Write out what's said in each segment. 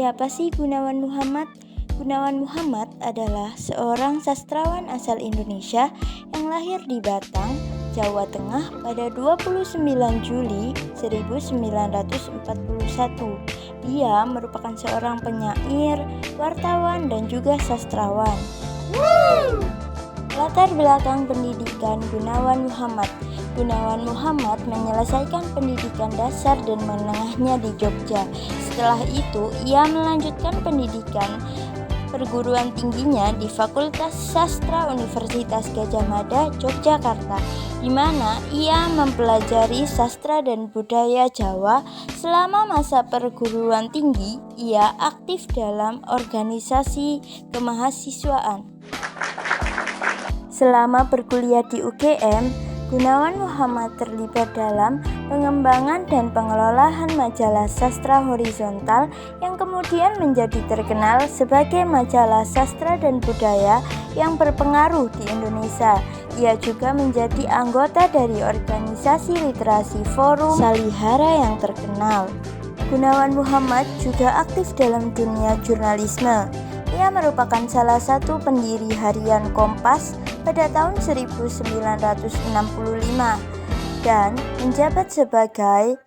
Siapa sih Gunawan Muhammad? Gunawan Muhammad adalah seorang sastrawan asal Indonesia yang lahir di Batang, Jawa Tengah pada 29 Juli 1941. Dia merupakan seorang penyair, wartawan, dan juga sastrawan. Latar belakang pendidikan Gunawan Muhammad. Gunawan Muhammad menyelesaikan pendidikan dasar dan menengahnya di Jogja. Setelah itu, ia melanjutkan pendidikan perguruan tingginya di Fakultas Sastra Universitas Gadjah Mada, Yogyakarta, di mana ia mempelajari sastra dan budaya Jawa. Selama masa perguruan tinggi, ia aktif dalam organisasi kemahasiswaan. Selama berkuliah di UGM, Gunawan Muhammad terlibat dalam pengembangan dan pengelolaan majalah sastra horizontal yang kemudian menjadi terkenal sebagai majalah sastra dan budaya yang berpengaruh di Indonesia. Ia juga menjadi anggota dari organisasi literasi Forum Salihara yang terkenal. Gunawan Muhammad juga aktif dalam dunia jurnalisme. Ia merupakan salah satu pendiri harian Kompas pada tahun 1965 dan menjabat sebagai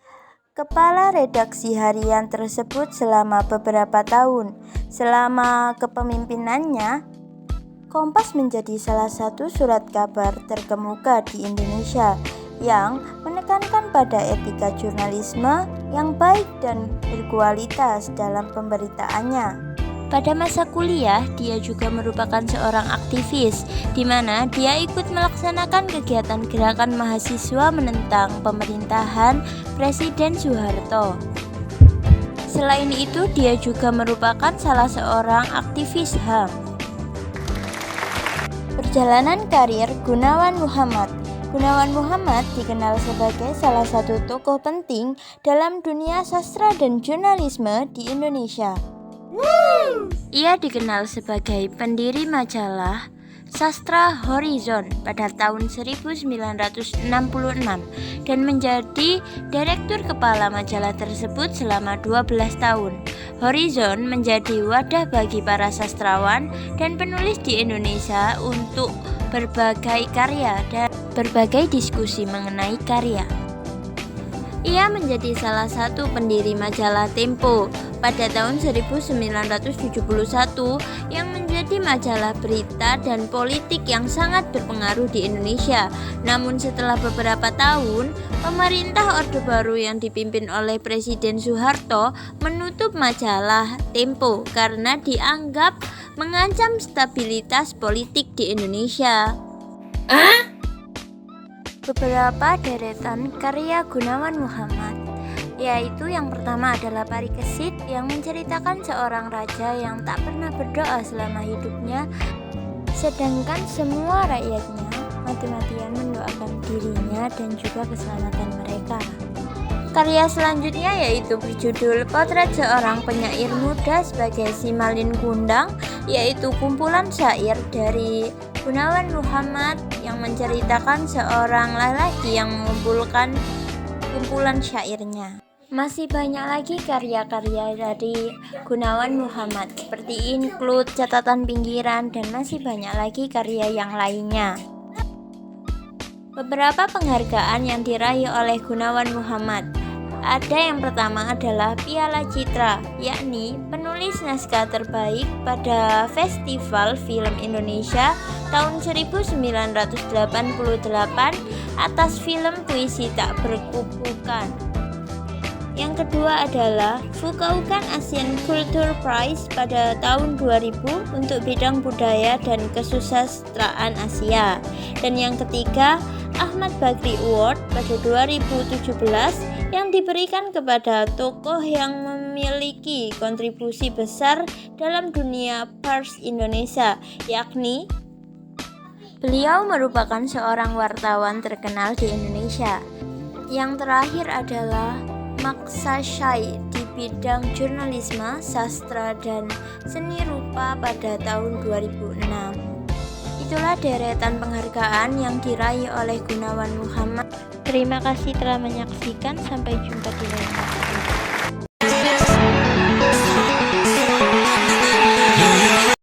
kepala redaksi harian tersebut selama beberapa tahun. Selama kepemimpinannya, Kompas menjadi salah satu surat kabar terkemuka di Indonesia yang menekankan pada etika jurnalisme yang baik dan berkualitas dalam pemberitaannya. Pada masa kuliah, dia juga merupakan seorang aktivis, di mana dia ikut melaksanakan kegiatan gerakan mahasiswa menentang pemerintahan Presiden Soeharto. Selain itu, dia juga merupakan salah seorang aktivis HAM. Perjalanan karir Gunawan Muhammad. Gunawan Muhammad dikenal sebagai salah satu tokoh penting dalam dunia sastra dan jurnalisme di Indonesia. Ia dikenal sebagai pendiri majalah Sastra Horizon pada tahun 1966 dan menjadi direktur kepala majalah tersebut selama 12 tahun. Horizon menjadi wadah bagi para sastrawan dan penulis di Indonesia untuk berbagai karya dan berbagai diskusi mengenai karya. Ia menjadi salah satu pendiri majalah Tempo pada tahun 1971 yang menjadi majalah berita dan politik yang sangat berpengaruh di Indonesia. Namun setelah beberapa tahun, pemerintah Orde Baru yang dipimpin oleh Presiden Soeharto menutup majalah Tempo karena dianggap mengancam stabilitas politik di Indonesia. Beberapa deretan karya Gunawan Muhammad, yaitu yang pertama adalah Parikesit yang menceritakan seorang raja yang tak pernah berdoa selama hidupnya, sedangkan semua rakyatnya mati-matian mendoakan dirinya dan juga keselamatan mereka. Karya selanjutnya yaitu berjudul Potret Seorang Penyair Muda sebagai Simalin Kundang, yaitu kumpulan syair dari Gunawan Muhammad yang menceritakan seorang lelaki yang mengumpulkan kumpulan syairnya. Masih banyak lagi karya-karya dari Gunawan Muhammad seperti Include, Catatan Pinggiran, dan masih banyak lagi karya yang lainnya. Beberapa penghargaan yang diraih oleh Gunawan Muhammad. Ada yang pertama adalah Piala Citra, yakni penulis naskah terbaik pada Festival Film Indonesia tahun 1988 atas film Puisi Tak Berkukukan. Yang kedua adalah Fukaukan Asian Culture Prize pada tahun 2000 untuk bidang budaya dan kesusastraan Asia. Dan yang ketiga, Ahmad Bakri Award pada 2017 yang diberikan kepada tokoh yang memiliki kontribusi besar dalam dunia pers Indonesia, yakni beliau merupakan seorang wartawan terkenal di Indonesia. Yang terakhir adalah Maksasai di bidang jurnalisme, sastra, dan seni rupa pada tahun 2006. Itulah deretan penghargaan yang diraih oleh Gunawan Muhammad. Terima kasih telah menyaksikan, sampai jumpa di lain waktu.